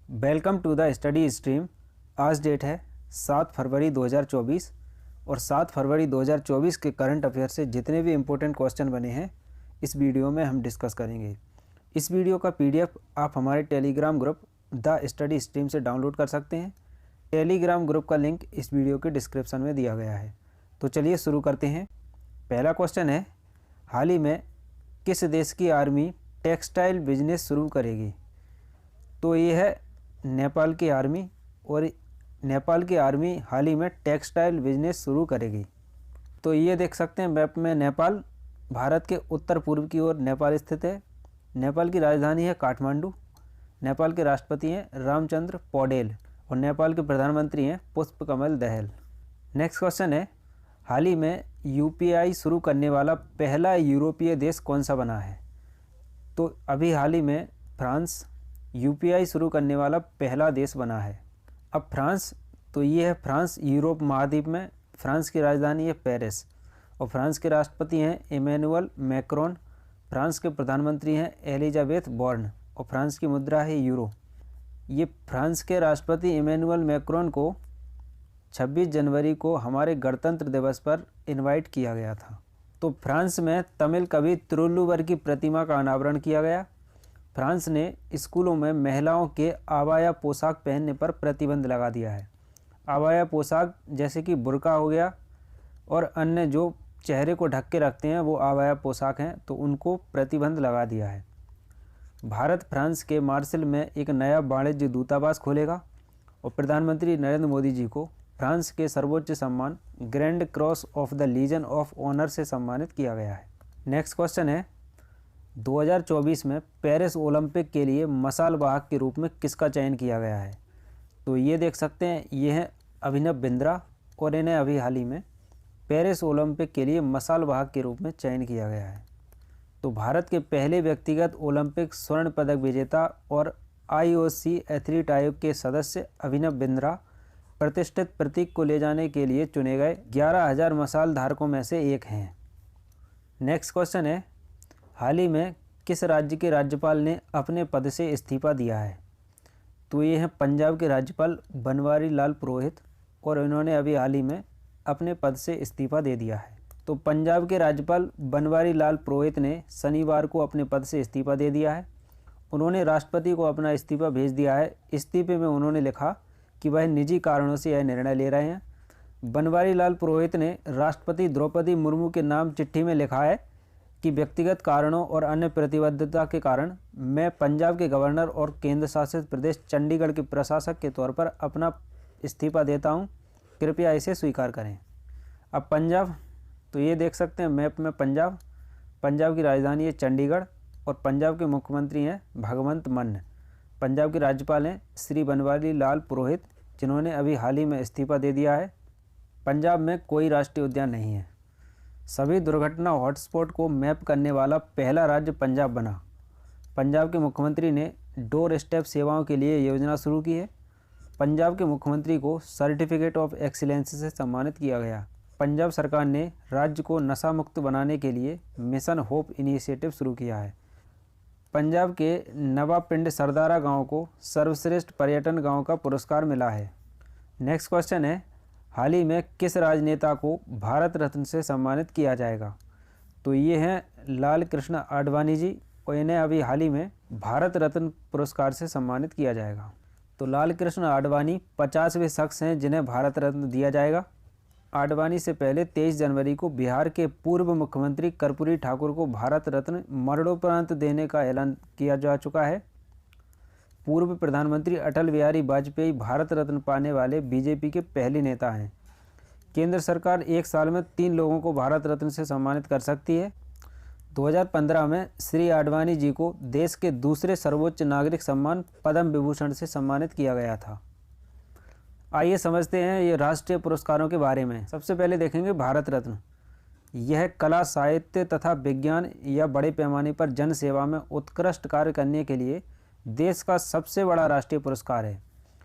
Welcome to the study stream. आज date है 7 फरवरी 2024 और 7 फरवरी 2024 के करंट अफेयर से जितने भी इम्पोर्टेंट क्वेश्चन बने हैं इस वीडियो में हम डिस्कस करेंगे। इस वीडियो का पीडीएफ आप हमारे Telegram group the study stream से डाउनलोड कर सकते हैं। टेलीग्राम ग्रुप का लिंक इस वीडियो के डिस्क्रिप्शन में दिया गया है। तो चलिए शुरू करते हैं। पहला क्वेश्चन है, हाल ही में किस देश की आर्मी टेक्सटाइल बिजनेस शुरू करेगी? तो ये है नेपाल की आर्मी, और नेपाल की आर्मी हाल ही में टेक्सटाइल बिजनेस शुरू करेगी। तो ये देख सकते हैं मैप में, नेपाल भारत के उत्तर पूर्व की ओर नेपाल स्थित है। नेपाल की राजधानी है काठमांडू। नेपाल के राष्ट्रपति हैं रामचंद्र पौडेल और नेपाल के प्रधानमंत्री हैं पुष्पकमल दहल। नेक्स्ट क्वेश्चन है, हाल ही में यूपीआई शुरू करने वाला पहला यूरोपीय देश कौन सा बना है? तो अभी हाल ही में फ्रांस यूपीआई शुरू करने वाला पहला देश बना है। अब फ्रांस, तो ये है फ्रांस यूरोप महाद्वीप में। फ्रांस की राजधानी है पेरिस और फ्रांस के राष्ट्रपति हैं इमैनुअल मैक्रोन। फ्रांस के प्रधानमंत्री हैं एलिजाबेथ बॉर्न और फ्रांस की मुद्रा है यूरो। ये फ्रांस के राष्ट्रपति इमैनुअल मैक्रोन को 26 जनवरी को हमारे गणतंत्र दिवस पर इनवाइट किया गया था। तो फ्रांस में तमिल कवि तिरुवल्लुवर की प्रतिमा का अनावरण किया गया। फ्रांस ने स्कूलों में महिलाओं के आबाया पोशाक पहनने पर प्रतिबंध लगा दिया है। आबाया पोशाक जैसे कि बुर्का हो गया और अन्य जो चेहरे को ढक के रखते हैं वो आबाया पोशाक हैं, तो उनको प्रतिबंध लगा दिया है। भारत फ्रांस के मार्सेल में एक नया वाणिज्य दूतावास खोलेगा और प्रधानमंत्री नरेंद्र मोदी जी को फ्रांस के सर्वोच्च सम्मान grand cross of the legion of honour से सम्मानित किया गया है। नेक्स्ट क्वेश्चन है, 2024 में पेरिस ओलंपिक के लिए मशाल वाहक के रूप में किसका चयन किया गया है? तो ये देख सकते हैं, ये है अभिनव बिंद्रा और इन्हें अभी हाल ही में पेरिस ओलंपिक के लिए मशाल वाहक के रूप में चयन किया गया है। तो भारत के पहले व्यक्तिगत ओलंपिक स्वर्ण पदक विजेता और आईओसी एथलीट आयोग के सदस्य अभिनव बिंद्रा प्रतिष्ठित प्रतीक को ले जाने के लिए चुने गए 11,000 मशाल धारकों में से एक हैं। नेक्स्ट क्वेश्चन है, हाल ही में किस राज्य के राज्यपाल ने अपने पद से इस्तीफा दिया है? तो ये हैं पंजाब के राज्यपाल बनवारी लाल पुरोहित और इन्होंने अभी हाल ही में अपने पद से इस्तीफा दे दिया है। तो पंजाब के राज्यपाल बनवारी लाल पुरोहित ने शनिवार को अपने पद से इस्तीफा दे दिया है। उन्होंने राष्ट्रपति को अपना इस्तीफा भेज दिया है। इस्तीफे में उन्होंने लिखा कि वह निजी कारणों से यह निर्णय ले रहे हैं। बनवारी लाल पुरोहित ने राष्ट्रपति द्रौपदी मुर्मू के नाम चिट्ठी में लिखा है कि व्यक्तिगत कारणों और अन्य प्रतिबद्धता के कारण मैं पंजाब के गवर्नर और केंद्र शासित प्रदेश चंडीगढ़ के प्रशासक के तौर पर अपना इस्तीफा देता हूं, कृपया इसे स्वीकार करें। अब पंजाब, तो ये देख सकते हैं मैप में पंजाब की राजधानी है चंडीगढ़ और पंजाब के मुख्यमंत्री हैं भगवंत मान। पंजाब के राज्यपाल हैं श्री बनवारी लाल पुरोहित, जिन्होंने अभी हाल ही में इस्तीफा दे दिया है। पंजाब में कोई राष्ट्रीय उद्यान नहीं है। सभी दुर्घटना हॉटस्पॉट को मैप करने वाला पहला राज्य पंजाब बना। पंजाब के मुख्यमंत्री ने डोर स्टेप सेवाओं के लिए योजना शुरू की है। पंजाब के मुख्यमंत्री को सर्टिफिकेट ऑफ एक्सीलेंस से सम्मानित किया गया। पंजाब सरकार ने राज्य को नशा मुक्त बनाने के लिए मिशन होप इनिशिएटिव शुरू किया है। पंजाब के नवापिंड सरदारा गांव को सर्वश्रेष्ठ पर्यटन गांव का पुरस्कार मिला है। नेक्स्ट क्वेश्चन है, हाल ही में किस राजनेता को भारत रत्न से सम्मानित किया जाएगा? तो ये हैं लाल कृष्ण आडवाणी जी और इन्हें अभी हाल ही में भारत रत्न पुरस्कार से सम्मानित किया जाएगा। तो लाल कृष्ण आडवाणी 50वें शख्स हैं जिन्हें भारत रत्न दिया जाएगा। आडवाणी से पहले 23 जनवरी को बिहार के पूर्व मुख्यमंत्री कर्पूरी ठाकुर को भारत रत्न मरणोपरांत देने का ऐलान किया जा चुका है। पूर्व प्रधानमंत्री अटल बिहारी वाजपेयी भारत रत्न पाने वाले बीजेपी के पहले नेता हैं। केंद्र सरकार एक साल में 3 लोगों को भारत रत्न से सम्मानित कर सकती है। 2015 में श्री आडवाणी जी को देश के दूसरे सर्वोच्च नागरिक सम्मान पद्म विभूषण से सम्मानित किया गया था। आइए समझते हैं ये राष्ट्रीय पुरस्कारों के बारे में। सबसे पहले देखेंगे भारत रत्न। यह कला, साहित्य तथा विज्ञान या बड़े पैमाने पर जन सेवा में उत्कृष्ट कार्य करने के लिए देश का सबसे बड़ा राष्ट्रीय पुरस्कार है।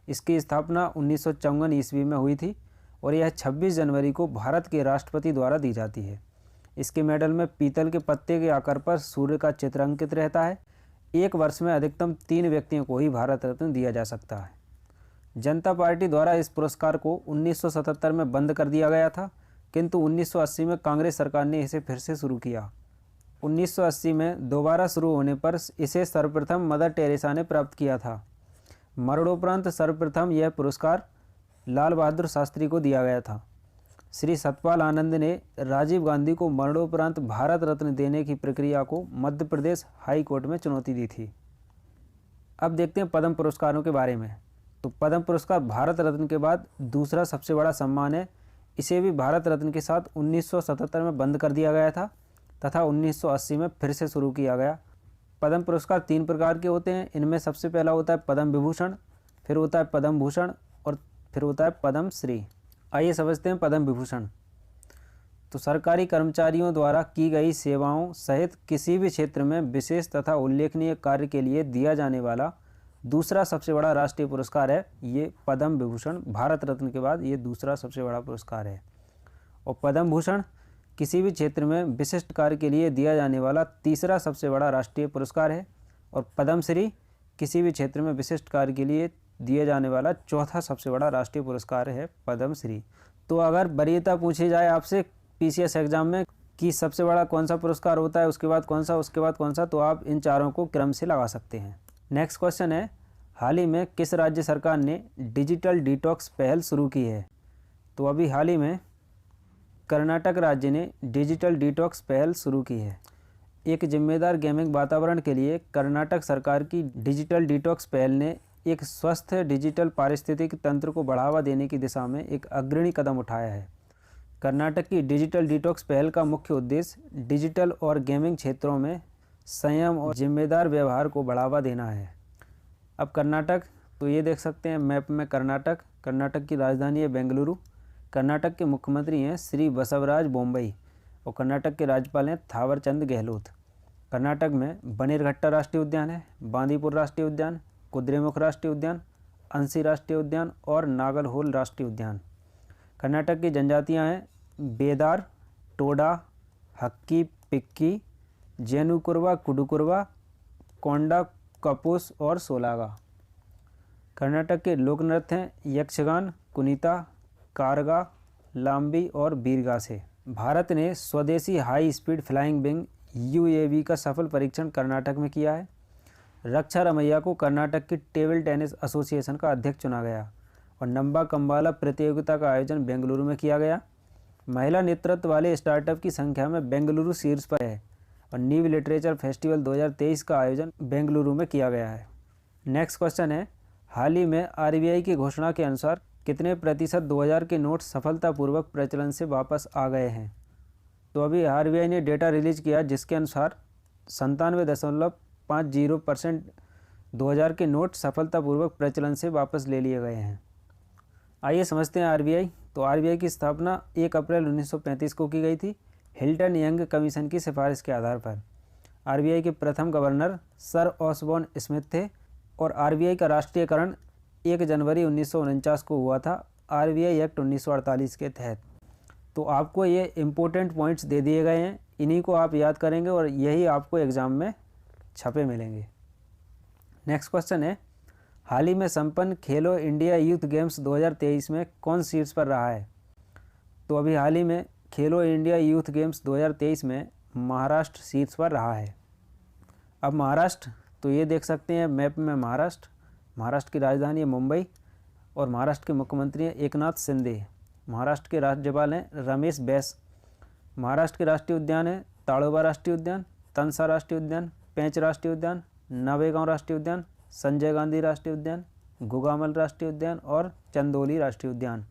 इसकी स्थापना 1954 ईस्वी में हुई थी और यह 26 जनवरी को भारत के राष्ट्रपति द्वारा दी जाती है। इसके मेडल में पीतल के पत्ते के आकार पर सूर्य का चित्र अंकित रहता है। एक वर्ष में अधिकतम 3 व्यक्तियों को ही भारत रत्न दिया जा सकता है। जनता पार्टी द्वारा इस पुरस्कार को 1977 में बंद कर दिया गया था, किंतु 1980 में कांग्रेस सरकार ने इसे फिर से शुरू किया। 1980 में दोबारा शुरू होने पर इसे सर्वप्रथम मदर टेरेसा ने प्राप्त किया था। मरणोपरांत सर्वप्रथम यह पुरस्कार लाल बहादुर शास्त्री को दिया गया था। श्री सतपाल आनंद ने राजीव गांधी को मरणोपरांत भारत रत्न देने की प्रक्रिया को मध्य प्रदेश हाई कोर्ट में चुनौती दी थी। अब देखते हैं पद्म पुरस्कारों के बारे में। तो पद्म पुरस्कार भारत रत्न के बाद दूसरा सबसे बड़ा सम्मान है। इसे भी भारत रत्न के साथ 1977 में बंद कर दिया गया था तथा 1980 में फिर से शुरू किया गया। पद्म पुरस्कार 3 प्रकार के होते हैं। इनमें सबसे पहला होता है पद्म विभूषण, फिर होता है पद्म भूषण और फिर होता है पद्म श्री। आइए समझते हैं पद्म विभूषण। तो सरकारी कर्मचारियों द्वारा की गई सेवाओं सहित किसी भी क्षेत्र में विशेष तथा उल्लेखनीय कार्य के लिए दिया जाने वाला दूसरा सबसे बड़ा राष्ट्रीय पुरस्कार है ये पद्म विभूषण। भारत रत्न के बाद ये दूसरा सबसे बड़ा पुरस्कार है। और पद्म भूषण किसी भी क्षेत्र में विशिष्ट कार्य के लिए दिया जाने वाला तीसरा सबसे बड़ा राष्ट्रीय पुरस्कार है। और पद्म श्री किसी भी क्षेत्र में विशिष्ट कार्य के लिए दिया जाने वाला चौथा सबसे बड़ा राष्ट्रीय पुरस्कार है पद्म श्री। तो अगर वरीयता पूछी जाए आपसे पीसीएस एग्जाम में कि सबसे बड़ा कौन सा पुरस्कार होता है, उसके बाद कौन सा, उसके बाद कौन सा, तो आप इन चारों को क्रम से लगा सकते हैं। नेक्स्ट क्वेश्चन है, हाल ही में किस राज्य सरकार ने डिजिटल डिटॉक्स पहल शुरू की है? तो अभी हाल ही में कर्नाटक राज्य ने डिजिटल डिटॉक्स पहल शुरू की है। एक जिम्मेदार गेमिंग वातावरण के लिए कर्नाटक सरकार की डिजिटल डिटॉक्स पहल ने एक स्वस्थ डिजिटल पारिस्थितिकी तंत्र को बढ़ावा देने की दिशा में एक अग्रणी कदम उठाया है। कर्नाटक की डिजिटल डिटॉक्स पहल का मुख्य उद्देश्य डिजिटल और गेमिंग क्षेत्रों में संयम और जिम्मेदार व्यवहार को बढ़ावा देना है। अब कर्नाटक, तो ये देख सकते हैं मैप में कर्नाटक की राजधानी है बेंगलुरु। कर्नाटक के मुख्यमंत्री हैं श्री बसवराज बोम्मई और कर्नाटक के राज्यपाल हैं थावरचंद गहलोत। कर्नाटक में बनेरघट्टा राष्ट्रीय उद्यान है, बांदीपुर राष्ट्रीय उद्यान, कुद्रेमुख राष्ट्रीय उद्यान, अंसी राष्ट्रीय उद्यान और नागरहोल राष्ट्रीय उद्यान। कर्नाटक की जनजातियां हैं बेदार, टोडा, हक्की, पिक्की, जेनुकुरवा, कुडुकुरवा, कोंडा, कपुस और सोलागा। कर्नाटक के लोक नृत्य हैं यक्षगान, कुनीता, कारगा, लाम्बी और बीरगासे। भारत ने स्वदेशी high speed flying wing UAV का सफल परीक्षण कर्नाटक में किया है। रक्षा रमैया को कर्नाटक की टेबल टेनिस एसोसिएशन का अध्यक्ष चुना गया और नंबा कंबाला प्रतियोगिता का आयोजन बेंगलुरु में किया गया। महिला नेतृत्व वाले स्टार्टअप की संख्या में बेंगलुरु शीर्ष पर है और नीव लिटरेचर फेस्टिवल 2023 का आयोजन बेंगलुरु में किया गया है। नेक्स्ट क्वेश्चन है, हाल ही में आरबीआई की घोषणा के अनुसार कितने प्रतिशत 2000 के नोट सफलतापूर्वक प्रचलन से वापस आ गए हैं? तो अभी आरबीआई ने डेटा रिलीज किया जिसके अनुसार 97.50% 2000 के नोट सफलतापूर्वक प्रचलन से वापस ले लिए गए हैं। आइए समझते हैं आरबीआई। तो आरबीआई की स्थापना 1 अप्रैल 1935 को की गई थी हिल्टन यंग कमीशन की सिफारिश के आधार पर। आरबीआई के प्रथम गवर्नर सर ऑसबॉर्न स्मिथ थे और आरबीआई का राष्ट्रीयकरण 1 जनवरी 1949 को हुआ था आरबीआई एक्ट 1948 के तहत। तो आपको ये इम्पोर्टेंट पॉइंट्स दे दिए गए हैं, इन्हीं को आप याद करेंगे और यही आपको एग्ज़ाम में छपे मिलेंगे। नेक्स्ट क्वेश्चन है, हाल ही में संपन्न खेलो इंडिया यूथ गेम्स 2023 में कौन शीर्ष पर रहा है? तो अभी हाल ही में खेलो इंडिया यूथ गेम्स 2023 में महाराष्ट्र शीर्ष पर रहा है। अब महाराष्ट्र, तो ये देख सकते हैं मैप में महाराष्ट्र की राजधानी है मुंबई और महाराष्ट्र के मुख्यमंत्री हैं एकनाथ शिंदे। महाराष्ट्र के राज्यपाल हैं रमेश बैस। महाराष्ट्र के राष्ट्रीय उद्यान हैं ताड़ोबा राष्ट्रीय उद्यान, तनसा राष्ट्रीय उद्यान, पेंच राष्ट्रीय उद्यान, नवेगांव राष्ट्रीय उद्यान, संजय गांधी राष्ट्रीय उद्यान, गुगामल राष्ट्रीय उद्यान और चंदौली राष्ट्रीय उद्यान।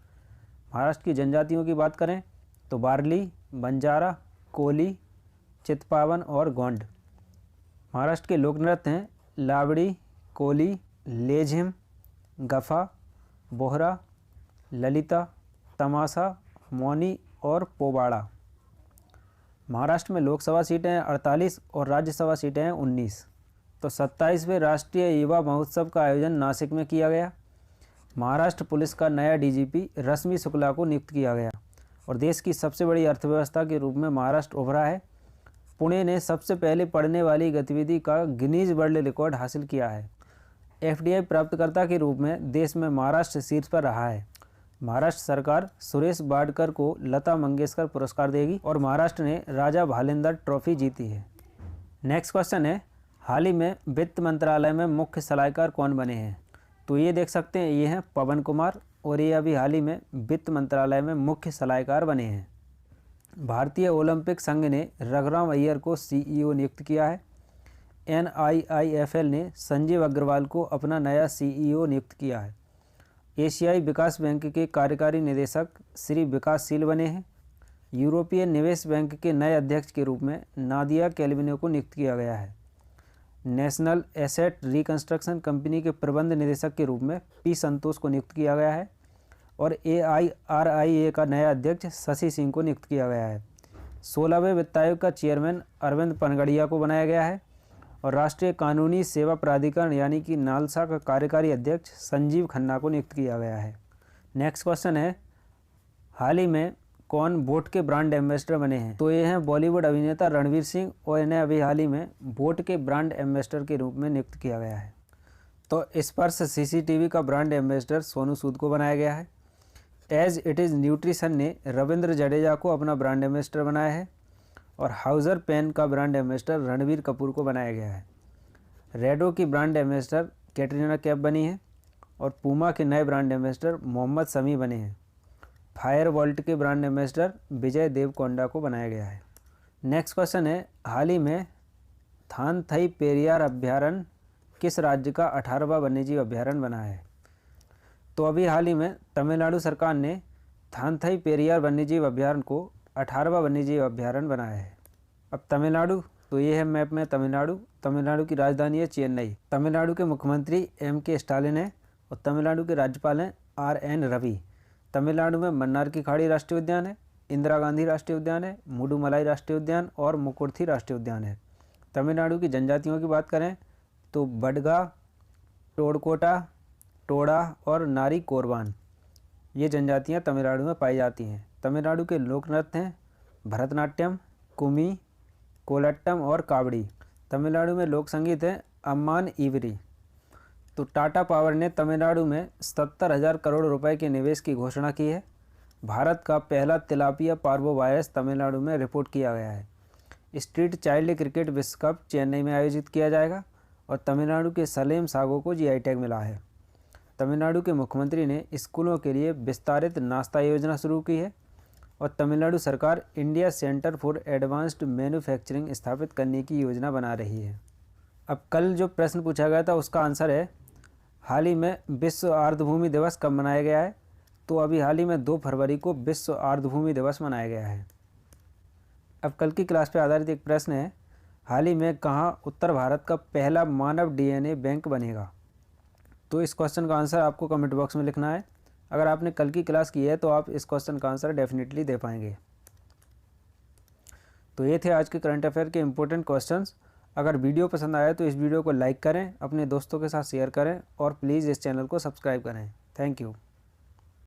महाराष्ट्र की जनजातियों की बात करें तो बार्ली, बंजारा, कोली, चितपावन और गोंड। महाराष्ट्र के लोक नृत्य हैं लावड़ी, कोली, लेझिम, गफा, बोहरा, ललिता, तमाशा, मौनी और पोबाड़ा। महाराष्ट्र में लोकसभा सीटें हैं 48 और राज्यसभा सीटें हैं 19। तो 27वें राष्ट्रीय युवा महोत्सव का आयोजन नासिक में किया गया। महाराष्ट्र पुलिस का नया डीजीपी रश्मि शुक्ला को नियुक्त किया गया और देश की सबसे बड़ी अर्थव्यवस्था के रूप में महाराष्ट्र उभरा है। पुणे ने सबसे पहले पढ़ने वाली गतिविधि का गिनीज वर्ल्ड रिकॉर्ड हासिल किया है। एफडीआई प्राप्तकर्ता के रूप में देश में महाराष्ट्र शीर्ष पर रहा है। महाराष्ट्र सरकार सुरेश वाडकर को लता मंगेशकर पुरस्कार देगी और महाराष्ट्र ने राजा भालेंद्र ट्रॉफी जीती है। नेक्स्ट क्वेश्चन है, हाल ही में वित्त मंत्रालय में मुख्य सलाहकार कौन बने हैं? तो ये देख सकते हैं, ये हैं पवन कुमार और ये अभी हाल ही में वित्त मंत्रालय में मुख्य सलाहकार बने हैं। भारतीय ओलंपिक संघ ने रघुराम अय्यर को सीईओ नियुक्त किया है। NIIFL ने संजीव अग्रवाल को अपना नया सीईओ नियुक्त किया है। एशियाई विकास बैंक के कार्यकारी निदेशक श्री विकासशील बने हैं। यूरोपीय निवेश बैंक के नए अध्यक्ष के रूप में नादिया कैल्विनो को नियुक्त किया गया है। नेशनल एसेट रिकंस्ट्रक्शन कंपनी के प्रबंध निदेशक के रूप में पी संतोष को नियुक्त किया गया है और AIRIA का नया अध्यक्ष शशि सिंह को नियुक्त किया गया है। 16वें वित्त आयोग का चेयरमैन अरविंद पनगड़िया को बनाया गया है और राष्ट्रीय कानूनी सेवा प्राधिकरण यानी कि नालसा का कार्यकारी अध्यक्ष संजीव खन्ना को नियुक्त किया गया है। नेक्स्ट क्वेश्चन है, हाल ही में कौन बोट के ब्रांड एम्बेसडर बने हैं? तो ये हैं बॉलीवुड अभिनेता रणवीर सिंह और इन्हें अभी हाल ही में बोट के ब्रांड एम्बेसडर के रूप में नियुक्त किया गया है। तो स्पर्श CCTV का ब्रांड एम्बेसडर सोनू सूद को बनाया गया है। एज इट इज़ न्यूट्रिशन ने रविंद्र जडेजा को अपना ब्रांड एम्बेसडर बनाया है और हाउजर पेन का ब्रांड एम्बेसडर रणबीर कपूर को बनाया गया है। रेडो की ब्रांड एम्बेसडर कैटरीना कैफ बनी है और पूमा के नए ब्रांड एम्बेसडर मोहम्मद शमी बने हैं। फायर वॉल्ट के ब्रांड एम्बेसडर विजय देवकोंडा को बनाया गया है। नेक्स्ट क्वेश्चन है, हाल ही में थानथई पेरियार अभ्यारण्य किस राज्य का 18वां वन्यजीव अभ्यारण्य बना है? तो अभी हाल ही में तमिलनाडु सरकार ने थानथई पेरियार वन्यजीव अभ्यारण्य को 18वां वन्यजीव अभ्यारण्य बनाया है। अब तमिलनाडु, तो ये है मैप में तमिलनाडु की राजधानी है चेन्नई। तमिलनाडु के मुख्यमंत्री MK स्टालिन है और तमिलनाडु के राज्यपाल हैं RN रवि। तमिलनाडु में मन्नार की खाड़ी राष्ट्रीय उद्यान है, इंदिरा गांधी राष्ट्रीय उद्यान है, मुडुमलाई राष्ट्रीय उद्यान और मुकुर्थी राष्ट्रीय उद्यान है। तमिलनाडु की जनजातियों की बात करें तो बडगा, टोडकोटा, टोडा और नारी कोरबान, ये जनजातियां तमिलनाडु में पाई जाती हैं। तमिलनाडु के लोक नृत्य हैं भरतनाट्यम, कुमी, कोलट्टम और कावड़ी। तमिलनाडु में लोक संगीत है अम्मान ईवरी। तो टाटा पावर ने तमिलनाडु में 77,000 करोड़ रुपए के निवेश की घोषणा की है। भारत का पहला तिलापिया पार्वो वायरस तमिलनाडु में रिपोर्ट किया गया है। स्ट्रीट चाइल्ड क्रिकेट विश्व कप चेन्नई में आयोजित किया जाएगा और तमिलनाडु के सलेम सागो को GI टैग मिला है। तमिलनाडु के मुख्यमंत्री ने स्कूलों के लिए विस्तारित नाश्ता योजना शुरू की है और तमिलनाडु सरकार India centre for advanced manufacturing स्थापित करने की योजना बना रही है। अब कल जो प्रश्न पूछा गया था उसका आंसर है, हाल ही में विश्व आर्द्रभूमि दिवस कब मनाया गया है? तो अभी हाल ही में 2 फरवरी को विश्व आर्द्रभूमि दिवस मनाया गया है। अब कल की क्लास पर आधारित एक प्रश्न है, हाल ही में कहाँ उत्तर भारत का पहला मानव DNA बैंक बनेगा? तो इस क्वेश्चन का आंसर आपको कमेंट बॉक्स में लिखना है। अगर आपने कल की क्लास की है तो आप इस क्वेश्चन का आंसर डेफिनेटली दे पाएंगे। तो ये थे आज के करंट अफेयर के इंपॉर्टेंट क्वेश्चंस। अगर वीडियो पसंद आया तो इस वीडियो को लाइक करें, अपने दोस्तों के साथ शेयर करें और प्लीज़ इस चैनल को सब्सक्राइब करें। Thank you.